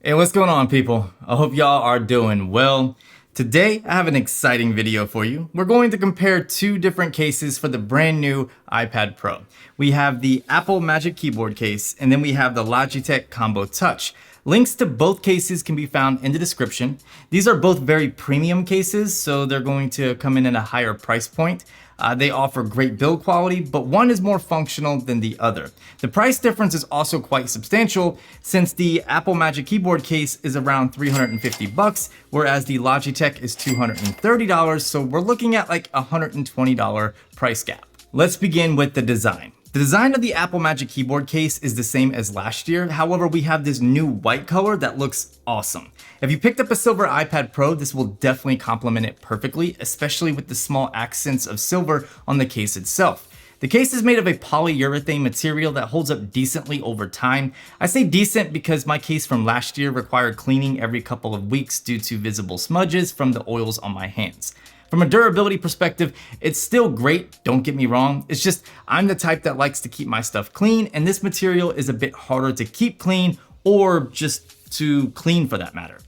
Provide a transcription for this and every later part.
Hey, what's going on, people? I hope y'all are doing well. Today, I have an exciting video for you. We're going to compare two different cases for the brand new iPad Pro. We have the Apple Magic Keyboard case, and then we have the Logitech Combo Touch. Links to both cases can be found in the description. These are both very premium cases, so they're going to come in at a higher price point. They offer great build quality, but one is more functional than the other. The price difference is also quite substantial since the Apple Magic Keyboard case is around $350, whereas the Logitech is $230, so we're looking at like a $120 price gap. Let's begin with the design. The design of the Apple Magic Keyboard case is the same as last year. However, we have this new white color that looks awesome. If you picked up a silver iPad Pro, this will definitely complement it perfectly, especially with the small accents of silver on the case itself. The case is made of a polyurethane material that holds up decently over time. I say decent because my case from last year required cleaning every couple of weeks due to visible smudges from the oils on my hands. From a durability perspective, it's still great, don't get me wrong. It's just I'm the type that likes to keep my stuff clean, and this material is a bit harder to keep clean or just to clean for that matter.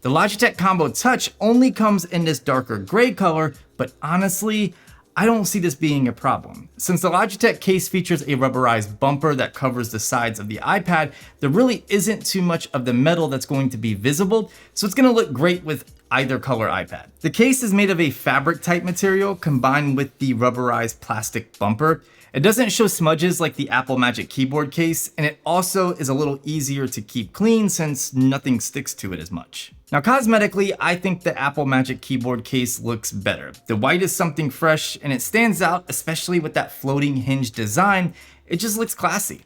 The Logitech Combo Touch only comes in this darker gray color, but honestly, I don't see this being a problem. Since the Logitech case features a rubberized bumper that covers the sides of the iPad, there really isn't too much of the metal that's going to be visible, so it's gonna look great with either color iPad. The case is made of a fabric type material combined with the rubberized plastic bumper. It doesn't show smudges like the Apple Magic Keyboard case, and it also is a little easier to keep clean since nothing sticks to it as much. Now, cosmetically, I think the Apple Magic Keyboard case looks better. The white is something fresh, and it stands out, especially with that floating hinge design. It just looks classy.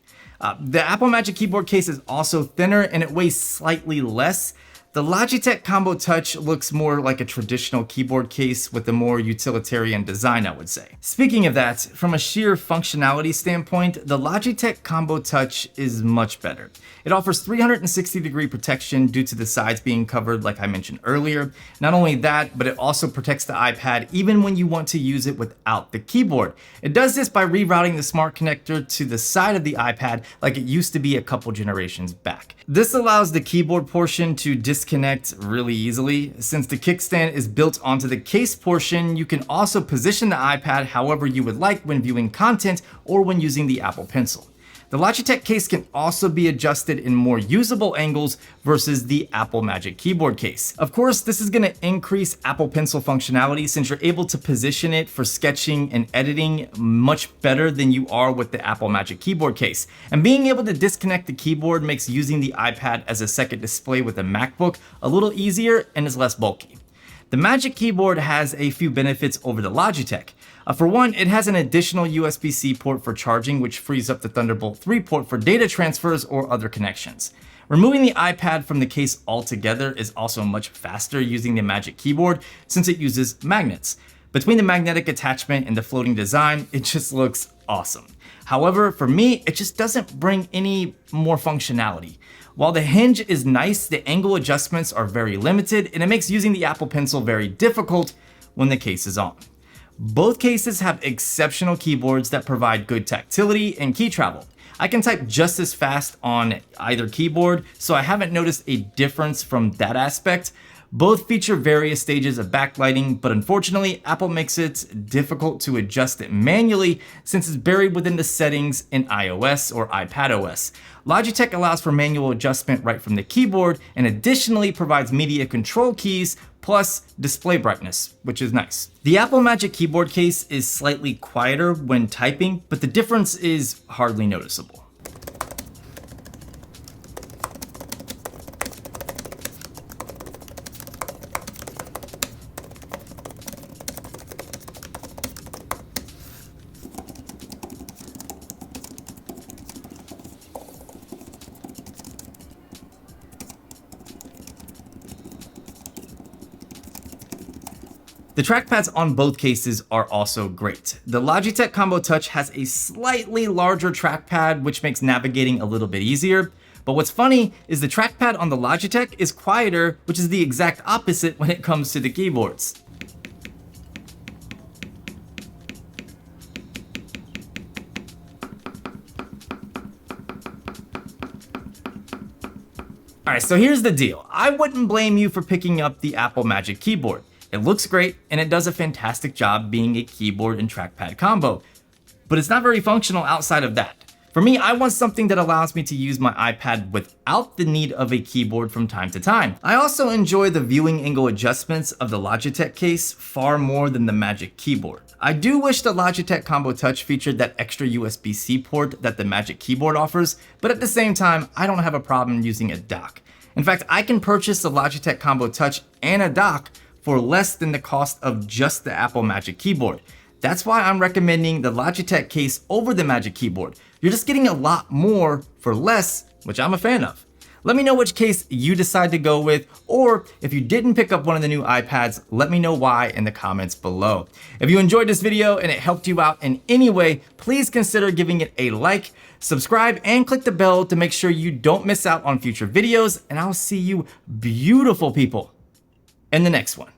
The Apple Magic Keyboard case is also thinner, and it weighs slightly less. The Logitech Combo Touch looks more like a traditional keyboard case with a more utilitarian design, I would say. Speaking of that, from a sheer functionality standpoint, the Logitech Combo Touch is much better. It offers 360-degree protection due to the sides being covered like I mentioned earlier. Not only that, but it also protects the iPad even when you want to use it without the keyboard. It does this by rerouting the smart connector to the side of the iPad like it used to be a couple generations back. This allows the keyboard portion to disconnect really easily. Since the kickstand is built onto the case portion, you can also position the iPad however you would like when viewing content or when using the Apple Pencil. The Logitech case can also be adjusted in more usable angles versus the Apple Magic Keyboard case. Of course, this is going to increase Apple Pencil functionality since you're able to position it for sketching and editing much better than you are with the Apple Magic Keyboard case. And being able to disconnect the keyboard makes using the iPad as a second display with a MacBook a little easier and is less bulky. The Magic Keyboard has a few benefits over the Logitech. For one, it has an additional USB-C port for charging, which frees up the Thunderbolt 3 port for data transfers or other connections. Removing the iPad from the case altogether is also much faster using the Magic Keyboard since it uses magnets. Between the magnetic attachment and the floating design, it just looks awesome. However, for me, it just doesn't bring any more functionality. While the hinge is nice, the angle adjustments are very limited, and it makes using the Apple Pencil very difficult when the case is on. Both cases have exceptional keyboards that provide good tactility and key travel. I can type just as fast on either keyboard, so I haven't noticed a difference from that aspect. Both feature various stages of backlighting, but unfortunately, Apple makes it difficult to adjust it manually since it's buried within the settings in iOS or iPadOS. Logitech allows for manual adjustment right from the keyboard and additionally provides media control keys plus display brightness, which is nice. The Apple Magic Keyboard case is slightly quieter when typing, but the difference is hardly noticeable. The trackpads on both cases are also great. The Logitech Combo Touch has a slightly larger trackpad, which makes navigating a little bit easier. But what's funny is the trackpad on the Logitech is quieter, which is the exact opposite when it comes to the keyboards. All right, Alright, so here's the deal. I wouldn't blame you for picking up the Apple Magic Keyboard. It looks great, and it does a fantastic job being a keyboard and trackpad combo. But it's not very functional outside of that. For me, I want something that allows me to use my iPad without the need of a keyboard from time to time. I also enjoy the viewing angle adjustments of the Logitech case far more than the Magic Keyboard. I do wish the Logitech Combo Touch featured that extra USB-C port that the Magic Keyboard offers, but at the same time, I don't have a problem using a dock. In fact, I can purchase the Logitech Combo Touch and a dock for less than the cost of just the Apple Magic Keyboard. That's why I'm recommending the Logitech case over the Magic Keyboard. You're just getting a lot more for less, which I'm a fan of. Let me know which case you decide to go with, or if you didn't pick up one of the new iPads, let me know why in the comments below. If you enjoyed this video and it helped you out in any way, please consider giving it a like, subscribe, and click the bell to make sure you don't miss out on future videos, and I'll see you beautiful people in the next one.